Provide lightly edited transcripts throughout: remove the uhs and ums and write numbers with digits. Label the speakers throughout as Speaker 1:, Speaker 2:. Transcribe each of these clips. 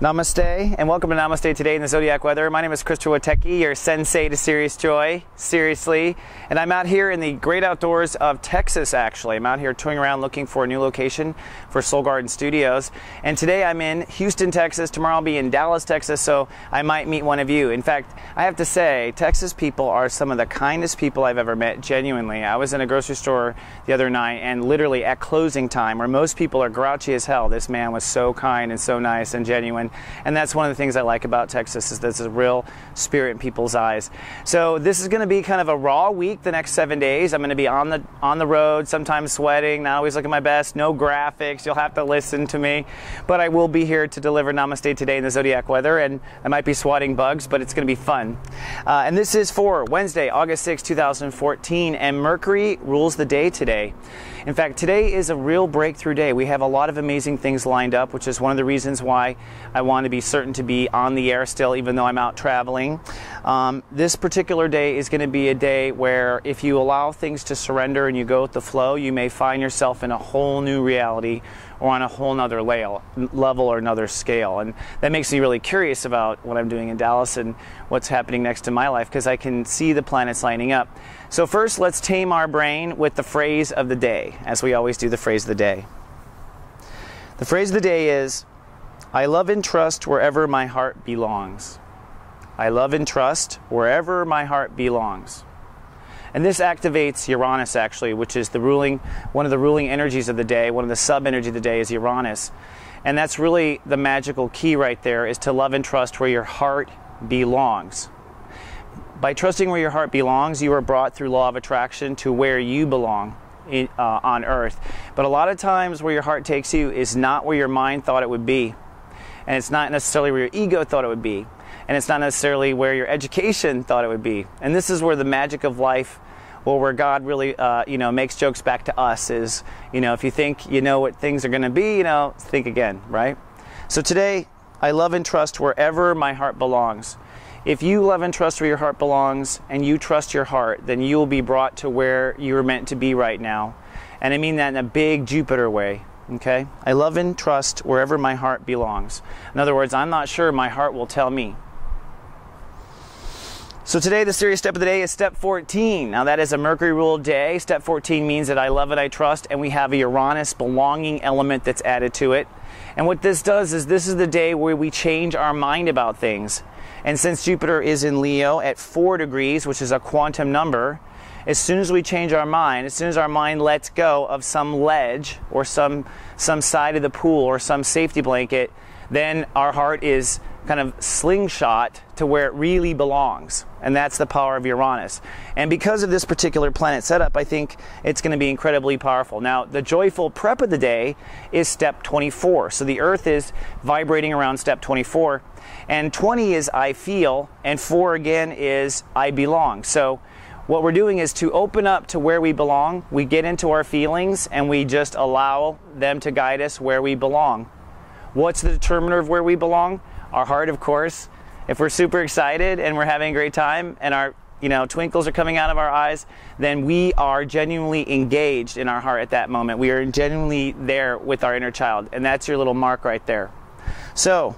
Speaker 1: Namaste, and welcome to Namaste Today in the Zodiac Weather. My name is Witecki, your sensei to serious joy, seriously. And I'm out here in the great outdoors of Texas, actually. I'm out here touring around looking for a new location for Soul Garden Studios. And today I'm in Houston, Texas. Tomorrow I'll be in Dallas, Texas, so I might meet one of you. In fact, I have to say, Texas people are some of the kindest people I've ever met, genuinely. I was in a grocery store the other night, and literally at closing time, where most people are grouchy as hell, this man was so kind and so nice and genuine. And that's one of the things I like about Texas, is there's a real spirit in people's eyes. So this is going to be kind of a raw week the next 7 days. I'm going to be on the road, sometimes sweating, not always looking my best, no graphics, you'll have to listen to me. But I will be here to deliver Namaste Today in the Zodiac Weather, and I might be swatting bugs, but it's going to be fun. And this is for Wednesday, August 6, 2014, and Mercury rules the day today. In fact, today is a real breakthrough day. We have a lot of amazing things lined up, which is one of the reasons why I want to be certain to be on the air still, even though I'm out traveling. This particular day is going to be a day where if you allow things to surrender and you go with the flow, you may find yourself in a whole new reality or on a whole nother level or another scale. And that makes me really curious about what I'm doing in Dallas and what's happening next in my life, because I can see the planets lining up. So first, let's tame our brain with the phrase of the day, as we always do the phrase of the day. The phrase of the day is, I love and trust wherever my heart belongs. I love and trust wherever my heart belongs. And this activates Uranus, actually, which is one of the ruling energies of the day. One of the sub-energies of the day is Uranus. And that's really the magical key right there, is to love and trust where your heart belongs. By trusting where your heart belongs, you are brought through law of attraction to where you belong on Earth. But a lot of times where your heart takes you is not where your mind thought it would be. And it's not necessarily where your ego thought it would be. And it's not necessarily where your education thought it would be. And this is where the magic of life, or where God really, makes jokes back to us, is, if you think you know what things are going to be, think again, right? So today, I love and trust wherever my heart belongs. If you love and trust where your heart belongs, and you trust your heart, then you will be brought to where you're meant to be right now. And I mean that in a big Jupiter way. Okay? I love and trust wherever my heart belongs. In other words, I'm not sure, my heart will tell me. So today, the serious step of the day is step 14. Now that is a Mercury ruled day. Step 14 means that I love and I trust, and we have a Uranus belonging element that's added to it. And what this does is, this is the day where we change our mind about things. And since Jupiter is in Leo at 4 degrees, which is a quantum number, as soon as we change our mind, as soon as our mind lets go of some ledge or some side of the pool or some safety blanket, then our heart is kind of slingshot to where it really belongs. And that's the power of Uranus. And because of this particular planet setup, I think it's going to be incredibly powerful. Now, the joyful prep of the day is step 24. So the Earth is vibrating around step 24. And 20 is I feel, and 4 again is I belong. So what we're doing is to open up to where we belong. We get into our feelings and we just allow them to guide us where we belong. What's the determiner of where we belong? Our heart, of course. If we're super excited and we're having a great time and our twinkles are coming out of our eyes, then we are genuinely engaged in our heart at that moment. We are genuinely there with our inner child, and that's your little mark right there. So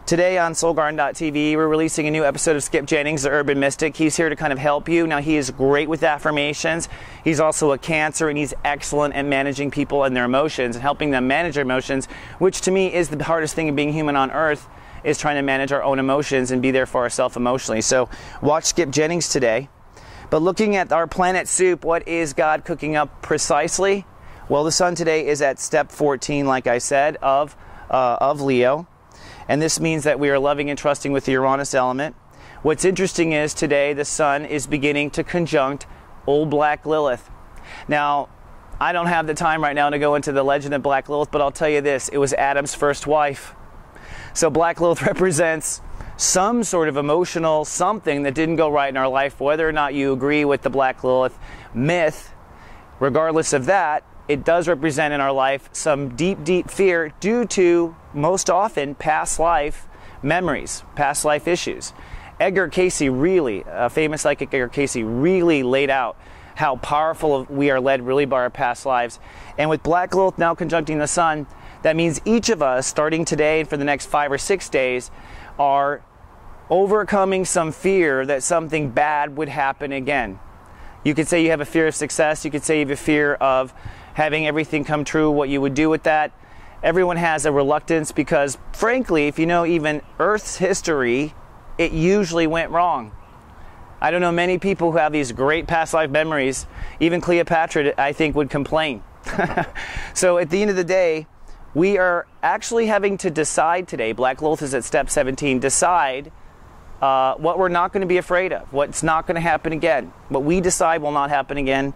Speaker 1: today on soulgarden.tv, we're releasing a new episode of Skip Jennings, the Urban Mystic. He's here to kind of help you. Now, he is great with affirmations. He's also a Cancer, and he's excellent at managing people and their emotions and helping them manage their emotions, which to me is the hardest thing of being human on Earth, is trying to manage our own emotions and be there for ourselves emotionally. So watch Skip Jennings today. But looking at our planet soup, what is God cooking up precisely? Well, the sun today is at step 14, like I said, of Leo. And this means that we are loving and trusting with the Uranus element. What's interesting is today the sun is beginning to conjunct old Black Lilith. Now, I don't have the time right now to go into the legend of Black Lilith, but I'll tell you this, it was Adam's first wife. So Black Lilith represents some sort of emotional something that didn't go right in our life. Whether or not you agree with the Black Lilith myth, regardless of that, it does represent in our life some deep, deep fear due to, most often, past life memories, past life issues. Edgar Cayce really, famous psychic Edgar Cayce, really laid out how powerful we are led really by our past lives. And with Black Lilith now conjuncting the sun, That means each of us, starting today and for the next 5 or 6 days, are overcoming some fear that something bad would happen again. You could say you have a fear of success. You could say you have a fear of having everything come true, what you would do with that. Everyone has a reluctance because, frankly, if you know even Earth's history, it usually went wrong. I don't know many people who have these great past life memories. Even Cleopatra, I think, would complain. So at the end of the day, we are actually having to decide today, Black Lilith is at step 17, decide what we're not going to be afraid of, what's not going to happen again, what we decide will not happen again,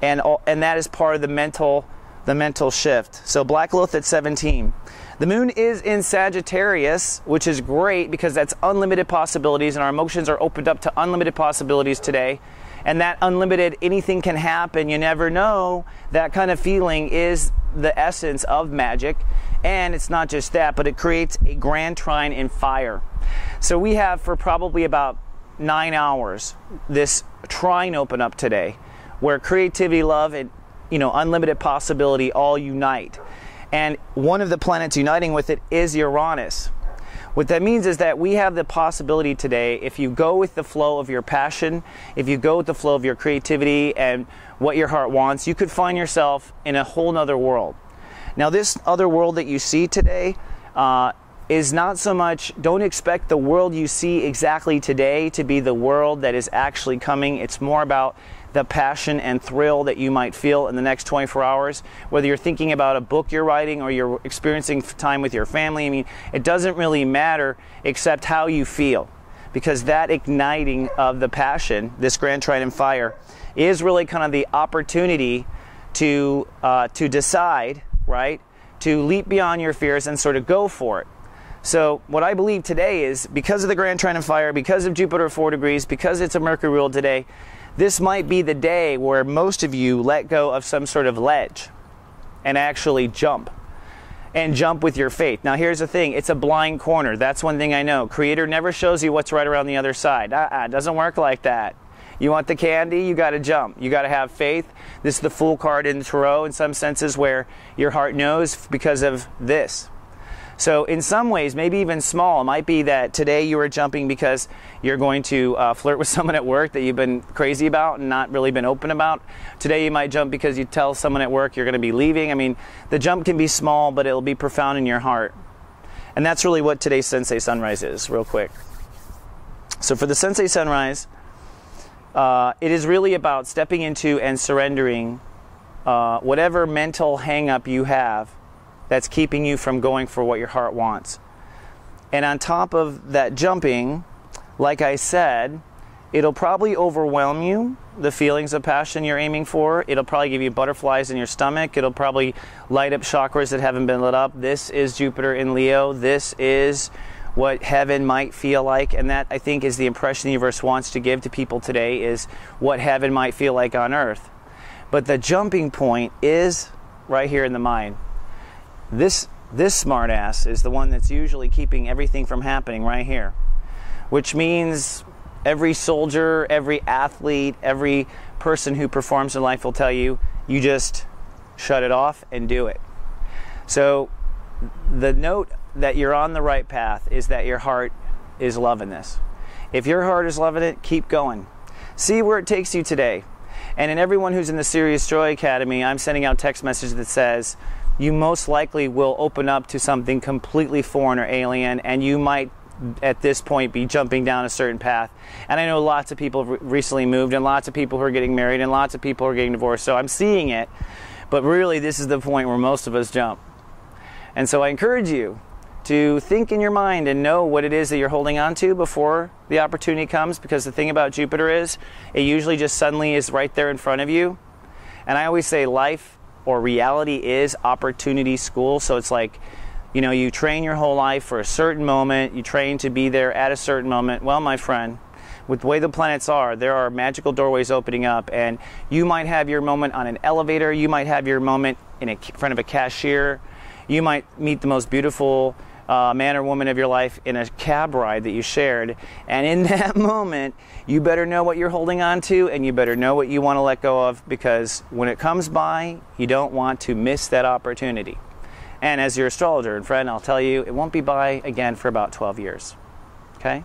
Speaker 1: and that is part of the mental shift. So Black Lilith at 17. The moon is in Sagittarius, which is great because that's unlimited possibilities, and our emotions are opened up to unlimited possibilities today. And that unlimited, anything can happen, you never know, that kind of feeling is the essence of magic. And it's not just that, but it creates a grand trine in fire. So we have for probably about 9 hours this trine open up today, where creativity, love, and unlimited possibility all unite. And one of the planets uniting with it is Uranus. What that means is that we have the possibility today, if you go with the flow of your passion, if you go with the flow of your creativity and what your heart wants, you could find yourself in a whole nother world. Now, this other world that you see today is not so much, don't expect the world you see exactly today to be the world that is actually coming. It's more about the passion and thrill that you might feel in the next 24 hours, whether you're thinking about a book you're writing or you're experiencing time with your family. I mean, it doesn't really matter except how you feel, because that igniting of the passion, this grand trine and fire, is really kind of the opportunity to decide, right, to leap beyond your fears and sort of go for it. So what I believe today is, because of the grand trine and fire, because of Jupiter 4 degrees, because it's a Mercury rule today, this might be the day where most of you let go of some sort of ledge and actually jump. And jump with your faith. Now here's the thing, it's a blind corner. That's one thing I know. Creator never shows you what's right around the other side. It doesn't work like that. You want the candy, you got to jump. You got to have faith. This is the Fool card in the Tarot in some senses, where your heart knows because of this. So in some ways, maybe even small, it might be that today you are jumping because you're going to flirt with someone at work that you've been crazy about and not really been open about. Today you might jump because you tell someone at work you're going to be leaving. I mean, the jump can be small, but it'll be profound in your heart. And that's really what today's Sensei Sunrise is, real quick. So for the Sensei Sunrise, it is really about stepping into and surrendering whatever mental hang-up you have that's keeping you from going for what your heart wants. And on top of that jumping, like I said, it'll probably overwhelm you, the feelings of passion you're aiming for. It'll probably give you butterflies in your stomach. It'll probably light up chakras that haven't been lit up. This is Jupiter in Leo. This is what heaven might feel like. And that, I think, is the impression the universe wants to give to people today, is what heaven might feel like on earth. But the jumping point is right here in the mind. This smartass is the one that's usually keeping everything from happening right here, which means every soldier, every athlete, every person who performs in life will tell you, you just shut it off and do it. So the note that you're on the right path is that your heart is loving this. If your heart is loving it, keep going. See where it takes you today. And in everyone who's in the Serious Joy Academy, I'm sending out text messages that says, you most likely will open up to something completely foreign or alien, and you might at this point be jumping down a certain path. And I know lots of people have recently moved, and lots of people who are getting married, and lots of people who are getting divorced, so I'm seeing it. But really, this is the point where most of us jump. And so I encourage you to think in your mind and know what it is that you're holding on to before the opportunity comes, because the thing about Jupiter is, it usually just suddenly is right there in front of you. And I always say life or reality is opportunity school. So it's like, you train your whole life for a certain moment, you train to be there at a certain moment. Well, my friend, with the way the planets are, there are magical doorways opening up, and you might have your moment on an elevator, you might have your moment in front of a cashier, you might meet the most beautiful man or woman of your life in a cab ride that you shared, and in that moment you better know what you're holding on to, and you better know what you want to let go of, because when it comes by, you don't want to miss that opportunity. And as your astrologer and friend, I'll tell you, it won't be by again for about 12 years. Okay?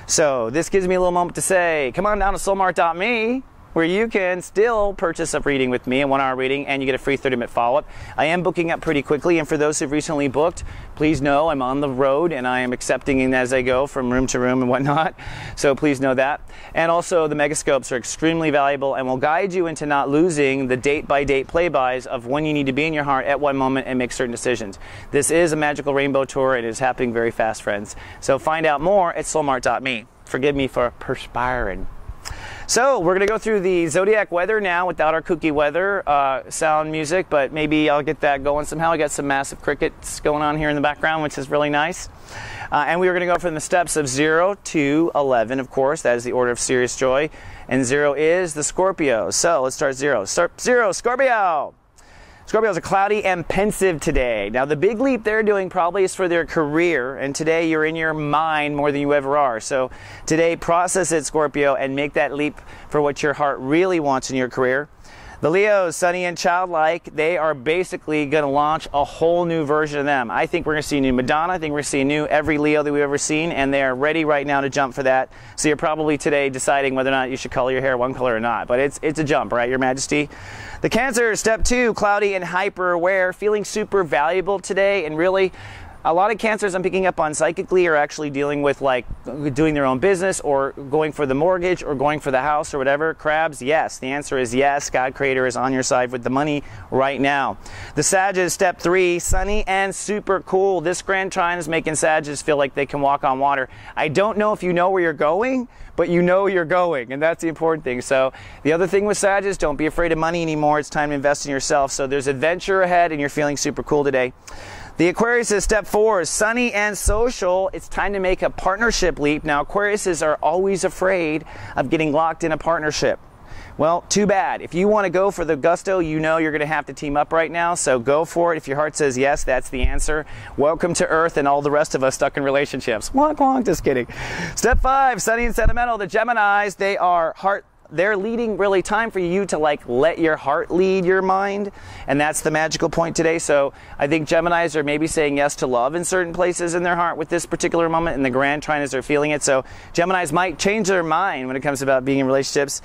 Speaker 1: So this gives me a little moment to say, come on down to soulmart.me, where you can still purchase a reading with me, a 1-hour reading, and you get a free 30-minute follow-up. I am booking up pretty quickly, and for those who've recently booked, please know I'm on the road, and I am accepting in as I go from room to room and whatnot, so please know that. And also, the megascopes are extremely valuable and will guide you into not losing the date-by-date playbys of when you need to be in your heart at one moment and make certain decisions. This is a magical rainbow tour. It is happening very fast, friends. So find out more at soulmart.me. Forgive me for perspiring. So we're going to go through the Zodiac weather now without our kooky weather sound music, but maybe I'll get that going somehow. I got some massive crickets going on here in the background, which is really nice. And we are going to go from the steps of 0 to 11, of course. That is the order of serious joy. And 0 is the Scorpio. So let's start 0. 0, Scorpio! Scorpios are cloudy and pensive today. Now, the big leap they're doing probably is for their career, and today you're in your mind more than you ever are. So today, process it, Scorpio, and make that leap for what your heart really wants in your career. The Leos, sunny and childlike, they are basically going to launch a whole new version of them. I think we're going to see a new Madonna. I think we're going to see a new every Leo that we've ever seen, and they are ready right now to jump for that. So you're probably today deciding whether or not you should color your hair one color or not. But it's a jump, right, Your Majesty? The Cancer, step 2, cloudy and hyper aware, feeling super valuable today, and really a lot of Cancers I'm picking up on psychically are actually dealing with like doing their own business or going for the mortgage or going for the house or whatever. Crabs, yes. The answer is yes. God Creator is on your side with the money right now. The Sagittarius, step 3, sunny and super cool. This grand trine is making Sagittarius feel like they can walk on water. I don't know if you know where you're going, but you know you're going, and that's the important thing. So the other thing with Sagittarius, don't be afraid of money anymore. It's time to invest in yourself. So there's adventure ahead, and you're feeling super cool today. The Aquarius is step 4, sunny and social. It's time to make a partnership leap. Now, Aquariuses are always afraid of getting locked in a partnership. Well, too bad. If you want to go for the gusto, you know you're going to have to team up right now, so go for it. If your heart says yes, that's the answer. Welcome to Earth and all the rest of us stuck in relationships. Wonk, wonk, just kidding. Step 5, sunny and sentimental. The Geminis, they're leading really time for you to like let your heart lead your mind, and that's the magical point today. So I think Geminis are maybe saying yes to love in certain places in their heart with this particular moment, and the grand trine as they're feeling it. So Geminis might change their mind when it comes about being in relationships.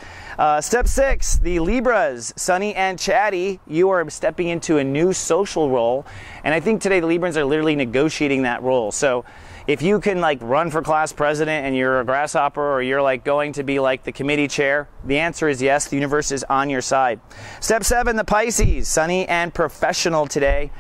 Speaker 1: Step 6, the Libras, sunny and chatty. You are stepping into a new social role, and I think today the Librans are literally negotiating that role. So if you can like run for class president and you're a grasshopper, or you're like going to be like the committee chair, the answer is yes, the universe is on your side. Step 7, the Pisces, sunny and professional today.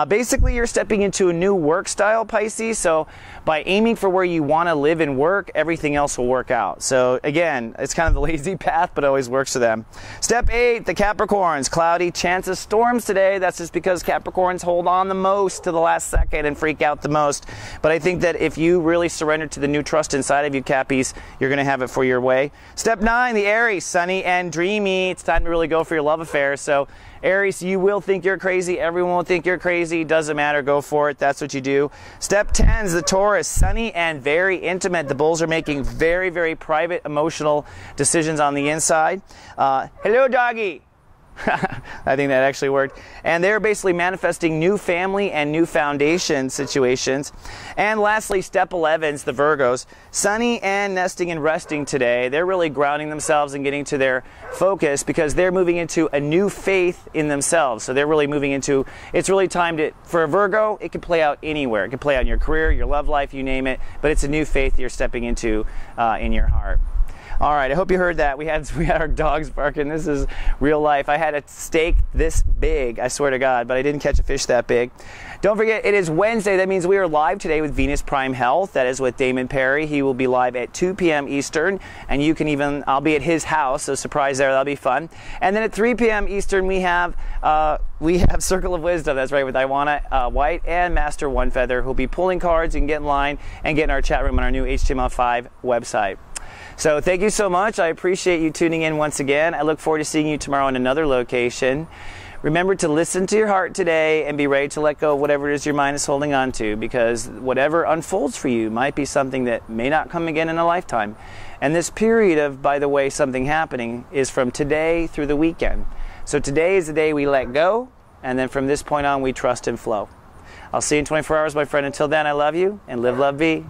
Speaker 1: Basically, you're stepping into a new work style, Pisces. So by aiming for where you want to live and work, everything else will work out. So again, it's kind of the lazy path, but it always works for them. Step 8, the Capricorns, cloudy, chance of storms today. That's just because Capricorns hold on the most to the last second and freak out the most. But I think that if you really surrender to the new trust inside of you, Cappies, you're going to have it for your way. Step 9, the Aries, sunny and dreamy. It's time to really go for your love affairs. So Aries, you will think you're crazy. Everyone will think you're crazy. Doesn't matter. Go for it. That's what you do. Step 10 is the Taurus, sunny and very intimate. The Bulls are making very, very private, emotional decisions on the inside. Hello, doggy. I think that actually worked. And they're basically manifesting new family and new foundation situations. And lastly, step 11 is the Virgos, sunny and nesting and resting today. They're really grounding themselves and getting to their focus because they're moving into a new faith in themselves. So they're really moving into, it's really time to, for a Virgo, it can play out anywhere. It can play out in your career, your love life, you name it, but it's a new faith you're stepping into in your heart. All right, I hope you heard that. We had our dogs barking. This is real life. I had a steak this big, I swear to God, but I didn't catch a fish that big. Don't forget, it is Wednesday. That means we are live today with Venus Prime Health. That is with Damon Perry. He will be live at 2 p.m. Eastern, and you can even, I'll be at his house, so surprise there. That'll be fun. And then at 3 p.m. Eastern, we have Circle of Wisdom. That's right, with Iwana White and Master One Feather, who'll be pulling cards. You can get in line and get in our chat room on our new HTML5 website. So thank you so much. I appreciate you tuning in once again. I look forward to seeing you tomorrow in another location. Remember to listen to your heart today and be ready to let go of whatever it is your mind is holding on to, because whatever unfolds for you might be something that may not come again in a lifetime. And this period of, by the way, something happening is from today through the weekend. So today is the day we let go, and then from this point on, we trust and flow. I'll see you in 24 hours, my friend. Until then, I love you, and live, love, be.